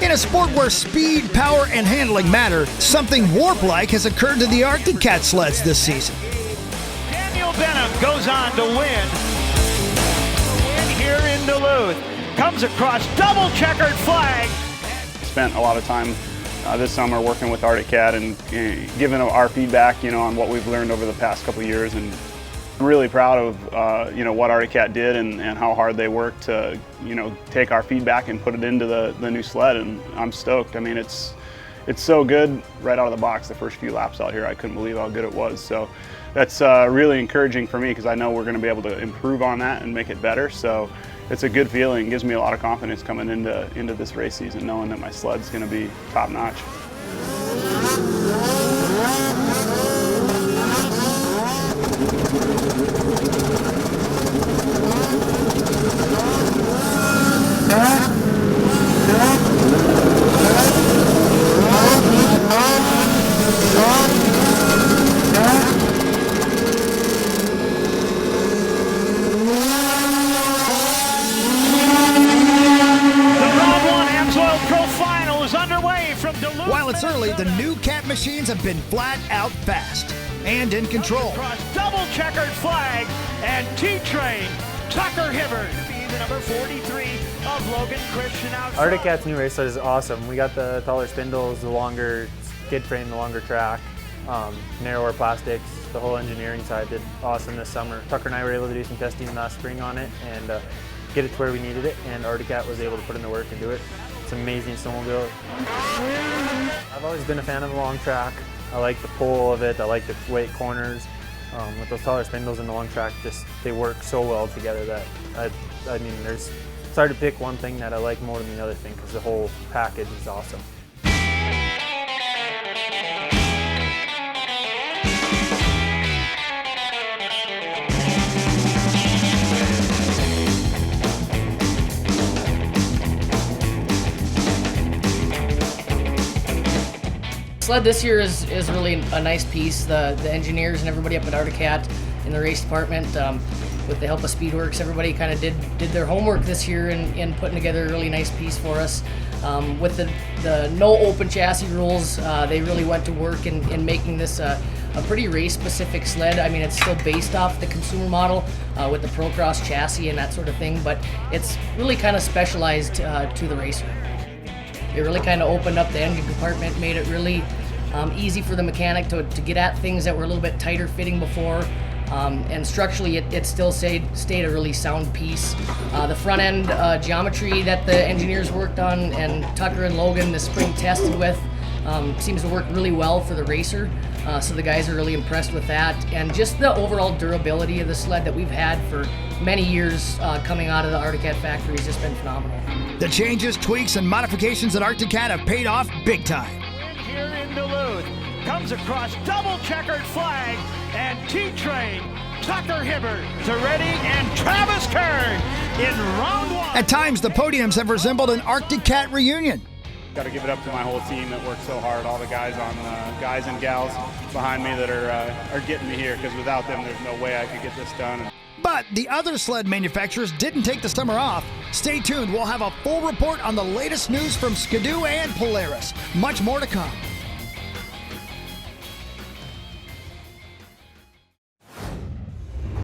In a sport where speed, power, and handling matter, something warp-like has occurred to the Arctic Cat sleds this season. Daniel Benham goes on to win here in Duluth. Comes across double checkered flag. Spent a lot of time this summer working with Arctic Cat and giving our feedback, on what we've learned over the past couple of years, and I'm really proud of what Arctic Cat did and how hard they worked to take our feedback and put it into the new sled, and I'm stoked. I mean, it's so good right out of the box. The first few laps out here, I couldn't believe how good it was. So that's really encouraging for me because I know we're going to be able to improve on that and make it better. So it's a good feeling. It gives me a lot of confidence coming into this race season, knowing that my sled's going to be top notch. While it's early, the new Cat machines have been flat out fast and in control. Across double checkered flag and T-Train, Tucker Hibbert, the number 43 of Logan Christian out front. Arctic Cat's new race sled is awesome. We got the taller spindles, the longer skid frame, the longer track, narrower plastics. The whole engineering side did awesome this summer. Tucker and I were able to do some testing last spring on it and get it to where we needed it, and Arctic Cat was able to put in the work and do it. It's an amazing snowmobile. I've always been a fan of the long track. I like the pull of it. I like the way it corners. With those taller spindles and the long track, they work so well together that I mean, it's hard to pick one thing that I like more than the other thing because the whole package is awesome. Sled this year is really a nice piece. The engineers and everybody up at Arctic Cat in the race department, with the help of Speedworks, everybody kind of did their homework this year in putting together a really nice piece for us. With the no open chassis rules, they really went to work in making this a pretty race-specific sled. I mean, it's still based off the consumer model with the Procross chassis and that sort of thing, but it's really kind of specialized to the racer. It really kind of opened up the engine compartment, made it really easy for the mechanic to get at things that were a little bit tighter fitting before. And structurally, it still stayed a really sound piece. The front end geometry that the engineers worked on and Tucker and Logan this spring tested with seems to work really well for the racer. So the guys are really impressed with that. And just the overall durability of the sled that we've had for many years coming out of the Arctic Cat factory has just been phenomenal. The changes, tweaks, and modifications at Arctic Cat have paid off big time. Here in Duluth, comes across double checkered flag and T-Train, Tucker Hibbert, Zaretti, and Travis Kern in round one. At times, the podiums have resembled an Arctic Cat reunion. Got to give it up to my whole team that worked so hard, all the guys guys and gals behind me that are getting me here, because without them, there's no way I could get this done. But the other sled manufacturers didn't take the summer off. Stay tuned, we'll have a full report on the latest news from Skidoo and Polaris. Much more to come.